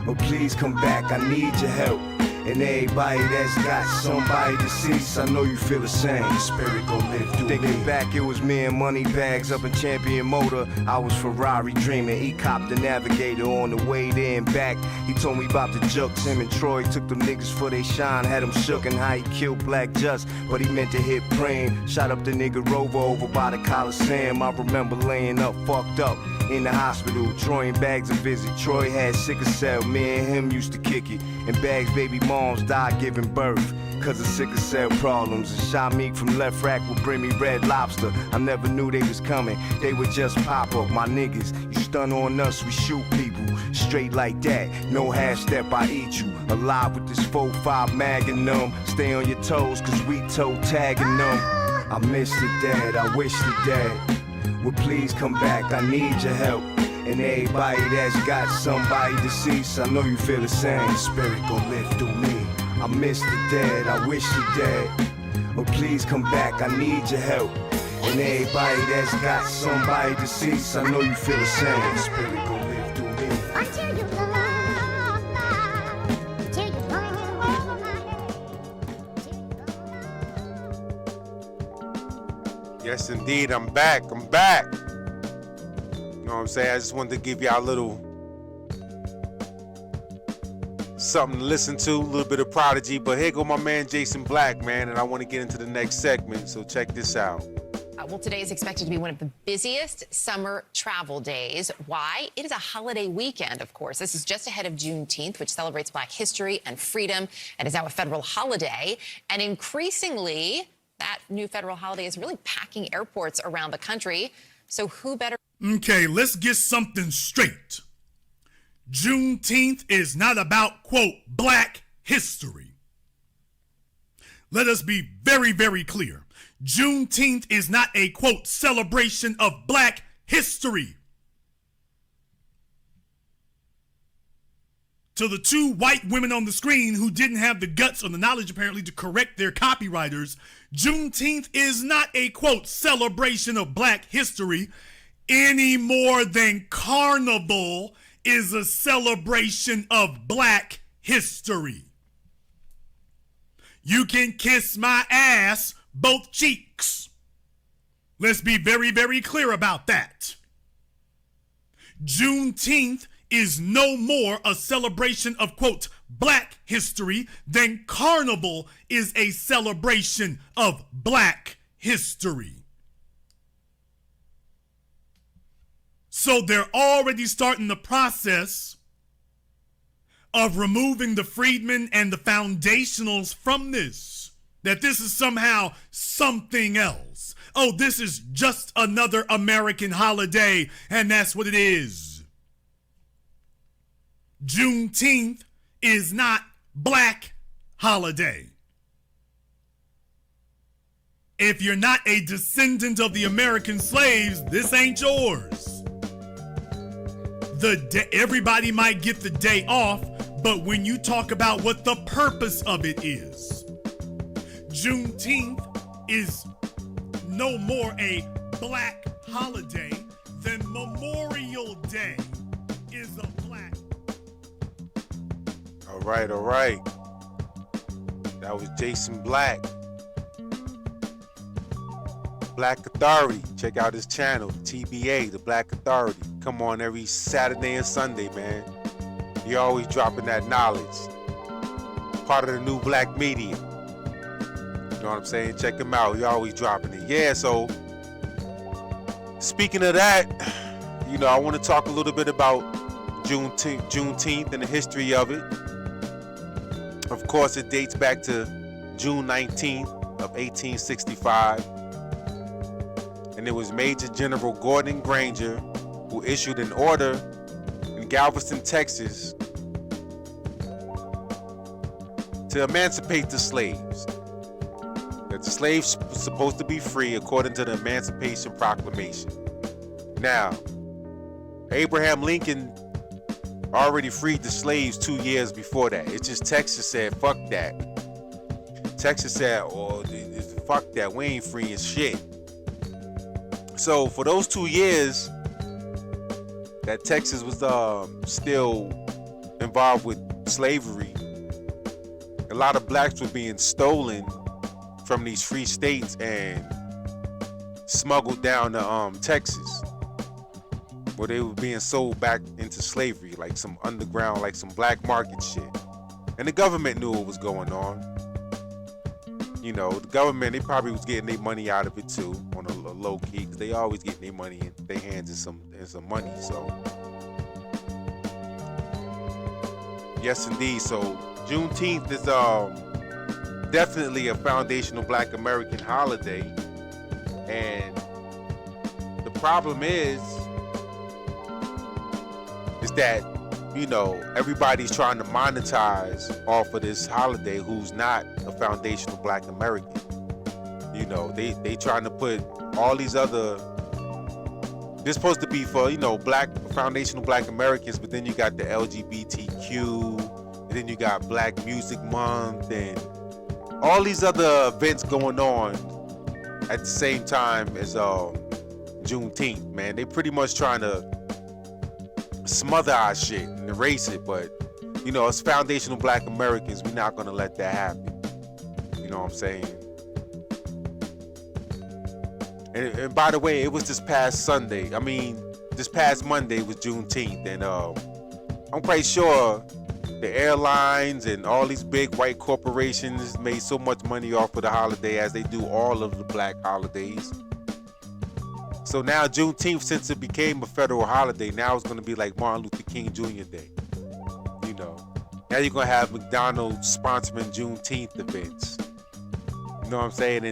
Oh, please come back, I need your help. And everybody that's got somebody deceased, I know you feel the same. Spirit gon' live through me. Thinking back, it was me and money bags up in Champion Motor. I was Ferrari dreaming, he copped the Navigator on the way there and back. He told me about the jokes, him and Troy took them niggas for they shine. Had them shook and how he killed Black Just, but he meant to hit brain. Shot up the nigga Rover over by the Coliseum. I remember laying up, fucked up in the hospital. Troy and Bags a visit. Troy had sickle cell, me and him used to kick it. And Bags' baby moms died giving birth cause of sickle cell problems. And Shamik from Left Rack would bring me Red Lobster. I never knew they was coming, they would just pop up. My niggas, you stun on us, we shoot people. Straight like that, no half step, I eat you. Alive with this 4-5 Magnum. Stay on your toes cause we toe tagging them. I miss the dad, I wish the dad would please come back, I need your help. And everybody that's got somebody deceased, I know you feel the same. Spirit gon' live through me. I miss the dead, I wish you dead. Oh, please come back, I need your help. And everybody that's got somebody deceased, I know you feel the same. Spirit gon' live through me. Until you love my, until you burn over my head. Yes, indeed, I'm back. You know what I'm saying? I just wanted to give y'all a little something to listen to, a little bit of Prodigy. But here go my man Jason Black, man, and I want to get into the next segment, so check this out. Well, today is expected to be one of the busiest summer travel days. Why? It is a holiday weekend, of course. This is just ahead of Juneteenth, which celebrates Black history and freedom and is now a federal holiday. And increasingly, that new federal holiday is really packing airports around the country. So who better? Okay, let's get something straight. Juneteenth is not about, quote, Black history. Let us be very, very clear. Juneteenth is not a, quote, celebration of Black history. To the two white women on the screen who didn't have the guts or the knowledge, apparently, to correct their copywriters, Juneteenth is not a, quote, celebration of Black history any more than Carnival is a celebration of Black history. You can kiss my ass, both cheeks. Let's be very, very clear about that. Juneteenth is no more a celebration of, quote, Black history than Carnival is a celebration of Black history. So they're already starting the process of removing the freedmen and the foundationals from this. That this is somehow something else. Oh, this is just another American holiday, and that's what it is. Juneteenth is not Black holiday. If you're not a descendant of the American slaves, this ain't yours. Everybody might get the day off, but when you talk about what the purpose of it is, Juneteenth is no more a Black holiday than Memorial Day is a Black. All right. That was Jason Black. Black Authority. Check out his channel, TBA, the Black Authority. Come on every Saturday and Sunday, man. He always dropping that knowledge. part of the new black media. You know what I'm saying? Check him out. He always dropping it. Yeah, so speaking of that, you know, I want to talk a little bit about Juneteenth and the history of it. Of course, it dates back to June 19th of 1865. And it was Major General Gordon Granger who issued an order in Galveston, Texas to emancipate the slaves. That the slaves were supposed to be free according to the Emancipation Proclamation. Now, Abraham Lincoln already freed the slaves 2 years before that. It's just Texas said, fuck that. Texas said, oh, fuck that, we ain't freeing shit. So for those 2 years that Texas was still involved with slavery, a lot of blacks were being stolen from these free states and smuggled down to Texas, where they were being sold back into slavery, like some underground, like some black market shit. And the government knew what was going on. You know, the government, they probably was getting their money out of it too, on a low key, because they always getting their money in their hands in some money. So yes, indeed. So Juneteenth is definitely a foundational Black American holiday, and the problem is that, you know, everybody's trying to monetize off of this holiday who's not a foundational Black American. You know, they trying to put all these other, they're supposed to be for, you know, black foundational Black Americans, but then you got the LGBTQ, and then you got Black Music Month and all these other events going on at the same time as Juneteenth, man. They pretty much trying to smother our shit and erase it, but you know, as foundational Black Americans, we're not gonna let that happen. You know what I'm saying? And by the way, it was this past Monday was Juneteenth, and I'm quite sure the airlines and all these big white corporations made so much money off of the holiday, as they do all of the black holidays. So now Juneteenth, since it became a federal holiday, now it's going to be like Martin Luther King Jr. Day. You know, now you're going to have McDonald's sponsoring Juneteenth events. You know what I'm saying?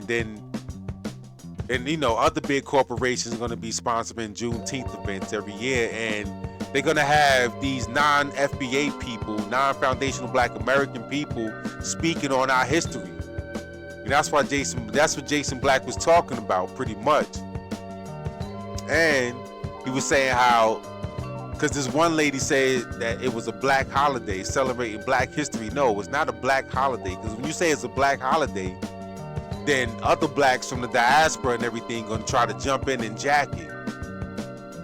And you know, other big corporations are going to be sponsoring Juneteenth events every year, and they're going to have these non-FBA people, non-foundational Black American people speaking on our history. And that's what Jason Black was talking about pretty much. And he was saying how, because this one lady said that it was a black holiday celebrating Black history. No, it's not a black holiday, because when you say it's a black holiday, then other blacks from the diaspora and everything gonna try to jump in and jack it.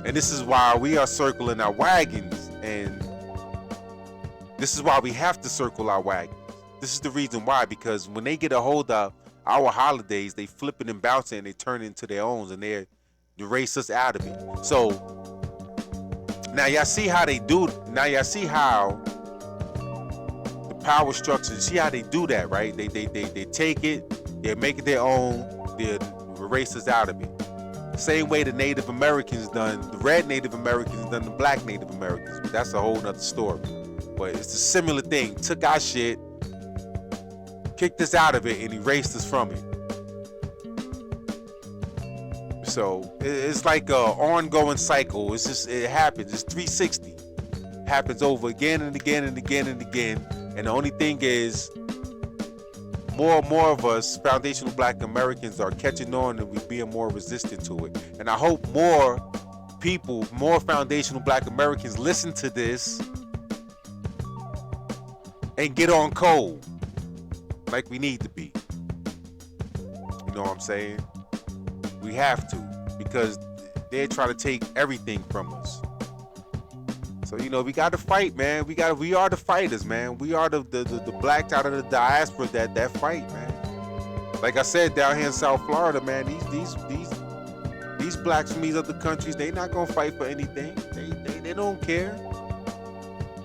And this is why we are circling our wagons, and this is why we have to circle our wagons. This is the reason why, because when they get a hold of our holidays, they flip it and bounce it, and they turn it into their own, and they erase us out of it. So now y'all see how they do. Now y'all see how the power structure. See how they do that, right? They take it, they make it their own, they erase us out of it. Same way the Native Americans done, the red Native Americans done the black Native Americans. But that's a whole nother story. But it's a similar thing. Took our shit, kicked us out of it, and erased us from it. So it's like a ongoing cycle. It's just, it happens. It's 360. Happens over again and again and again and again. And the only thing is, more and more of us foundational Black Americans are catching on, and we're being more resistant to it. And I hope more people, more foundational Black Americans listen to this and get on code like we need to be. You know what I'm saying? We have to, because they're trying to take everything from us. So, you know, we got to fight, man. We are the fighters, man. We are the blacks out of the diaspora that fight, man. Like I said, down here in South Florida, man, these blacks from these other countries, they not gonna fight for anything. They don't care.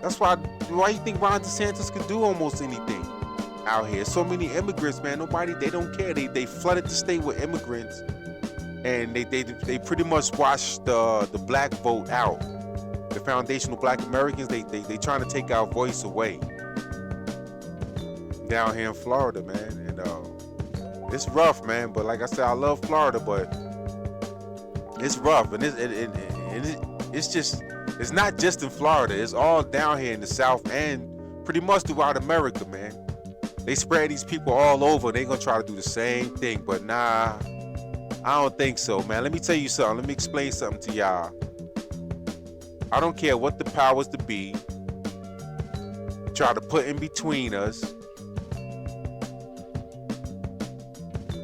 That's why you think Ron DeSantis could do almost anything? out here. So many immigrants, man. They don't care. They flooded the state with immigrants, and they pretty much washed the black vote out. The foundational black Americans, they trying to take our voice away down here in Florida, man. And it's rough, man. But like I said, I love Florida, but it's rough, and it's not just in Florida. It's all down here in the South and pretty much throughout America, man. They spread these people all over. They gonna try to do the same thing, but nah, I don't think so, man. Let me tell you something. Let me explain something to y'all. I don't care what the powers to be try to put in between us.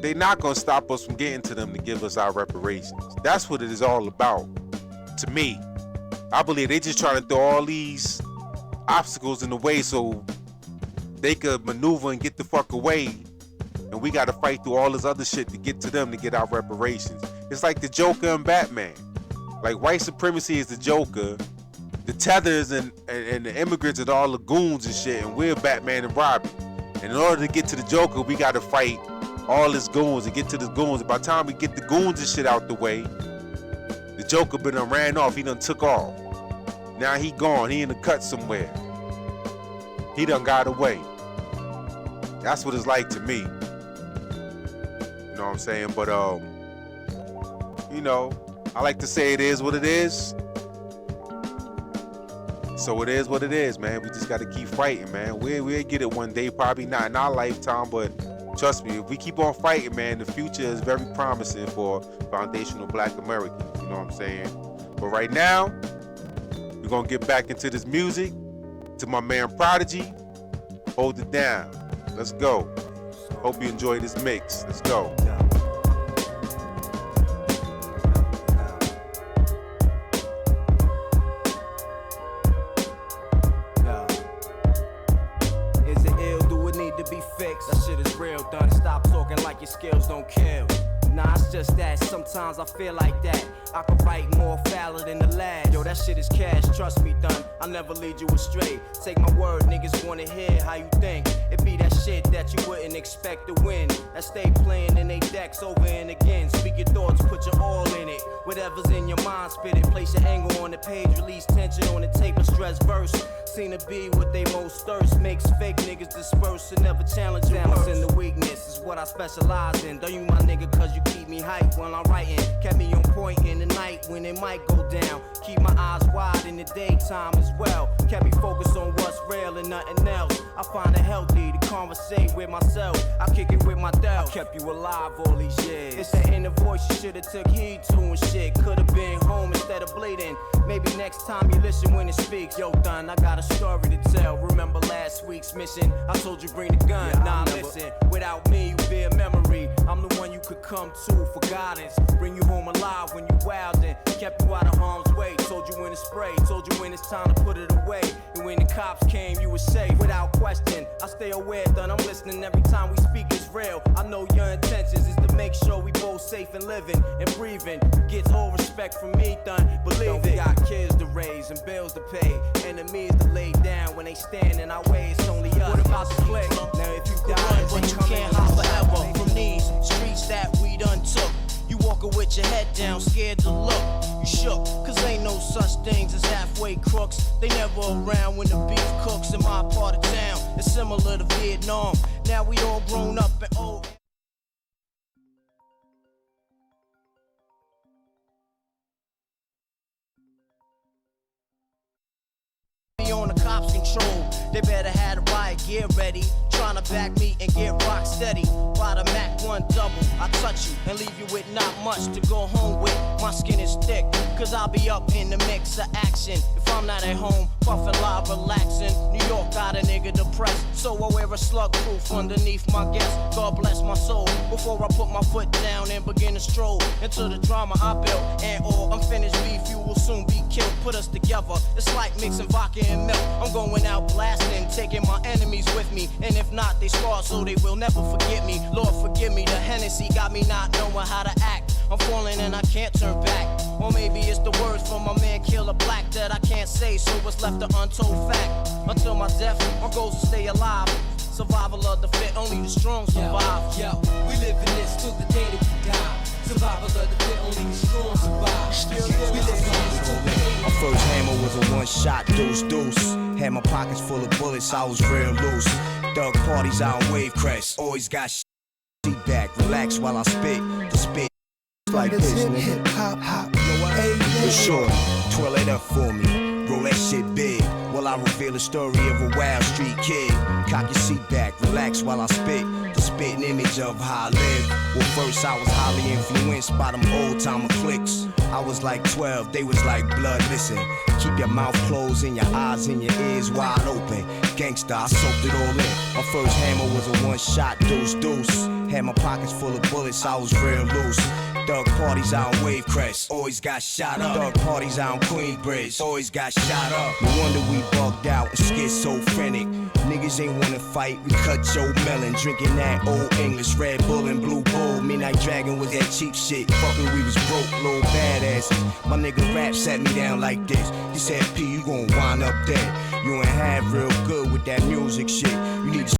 They're not gonna stop us from getting to them to give us our reparations. That's what it is all about, to me. I believe they just trying to throw all these obstacles in the way so they could maneuver and get the fuck away, and we gotta fight through all this other shit to get to them to get our reparations. It's like the Joker and Batman. Like, white supremacy is the Joker, the tethers and the immigrants and all the goons and shit, and we're Batman and Robin. And in order to get to the Joker, we gotta fight all his goons and get to the goons. And by the time we get the goons and shit out the way, the Joker done ran off. He done took off. Now he gone. He in the cut somewhere. He done got away. That's what it's like to me. You know what I'm saying? But you know, I like to say it is what it is. So it is what it is, man. We just got to keep fighting, man. We'll get it one day, probably not in our lifetime, but trust me, if we keep on fighting, man, the future is very promising for foundational black Americans. You know what I'm saying? But right now, we're going to get back into this music. To my man Prodigy, hold it down. Let's go. Hope you enjoy this mix. Let's go. Is it ill? Do it need to be fixed? That shit is real, done. Stop talking like your skills don't kill. Nah, it's just that sometimes I feel like that. I can write more fouler than the last. Yo, that shit is cash, trust me, done. I'll never lead you astray. Take my word, niggas wanna hear how you think. It be that shit that you wouldn't expect to win. That stay playing in they decks over and again. Speak your thoughts, put your all in it. Whatever's in your mind, spit it. Place your angle on the page, release tension on the tape, a stress verse. Seen to be what they most thirst. Makes fake niggas disperse and never challenge balance. And the weakness is what I specialize in. Don't you my nigga, cause you keep me hype when I'm writing. Kept me on point in the night when it might go down. Keep my eyes wide in the daytime as well. Kept me focused on what's real and nothing else. I find it healthy to conversate with myself. I kick it with my doubt. I kept you alive all these years. It's the inner voice you should've took heed to and shit. Could've been home instead of bleeding. Maybe next time you listen when it speaks. Yo, done, I got a story to tell. Remember last week's mission? I told you bring the gun. Yeah, nah, listen, without me you be a memory. I'm the one you could come to for guidance. Bring you home alive when you wildin'. Kept you out of harm's way. Told you when to spray. Told you when it's time to put it away. And when the cops came, you were safe. Without question, I stay aware, done. I'm listening every time we speak is real. I know your intentions is to make sure we both safe and living and breathing. Gets all respect from me, done. Believe it. We got kids to raise and bills to pay. Enemies to lay down when they stand in our way. It's only us. What about the click? Now if you die, but you can't hop forever from these streets that we done took. You walking with your head down, scared to look. You shook, cause ain't no such things as halfway crooks. They never around when the beef cooks in my part of town. It's similar to Vietnam. Now we all grown up and old. On the cops' control, they better have the riot gear ready. Trying to back me and get rock steady. By the Mac 1 double, I touch you and leave you with not much to go home with. My skin is thick, cause I'll be up in the mix of action. If I'm not at home, puffin' live, relaxing. New York got a nigga depressed, so I wear a slug proof underneath my guest. God bless my soul, before I put my foot down and begin to stroll into the drama I built. And all unfinished beef, you will soon be killed. Put us together, it's like mixing vodka and milk. I'm going out blasting, taking my enemies with me. And if not, they scar so they will never forget me. Lord forgive me, the Hennessy got me not knowing how to act. I'm falling and I can't turn back. Or maybe it's the words from my man Killer Black that I can't say, so what's left an untold fact. Until my death, my goals to stay alive. Survival of the fit, only the strong survive. Yo, we live in this till the day that we die. Survival of the fit, only the strong survive. We live in this till the day. My first hammer was a one-shot deuce. Had my pockets full of bullets, I was real loose. Thug parties out on Wave Crest. Always got shit back, relax while I spit. The spit like this, nigga. Hip hop, hop. For sure, twirl it up for me. Roll that shit big. While I reveal the story of a wild street kid. Cock your seat back, relax while I spit. The spitting image of how I live. Well, first I was highly influenced by them old timer clicks. I was like 12, they was like blood. Listen, keep your mouth closed and your eyes and your ears wide open. Gangsta, I soaked it all in. My first hammer was a one-shot deuce. Had my pockets full of bullets, I was real loose. Thug parties out on Wave Crest, always got shot up. Thug parties out on Queensbridge, always got shot up. No wonder we bugged out and schizophrenic. Niggas ain't wanna fight, we cut your melon. Drinking that old English Red Bull and Blue Bull. Midnight Dragon was that cheap shit. Fucking we was broke, little badasses. My nigga Rap sat me down like this. He said, P, you gon' wind up dead. You ain't have real good with that music shit. You need to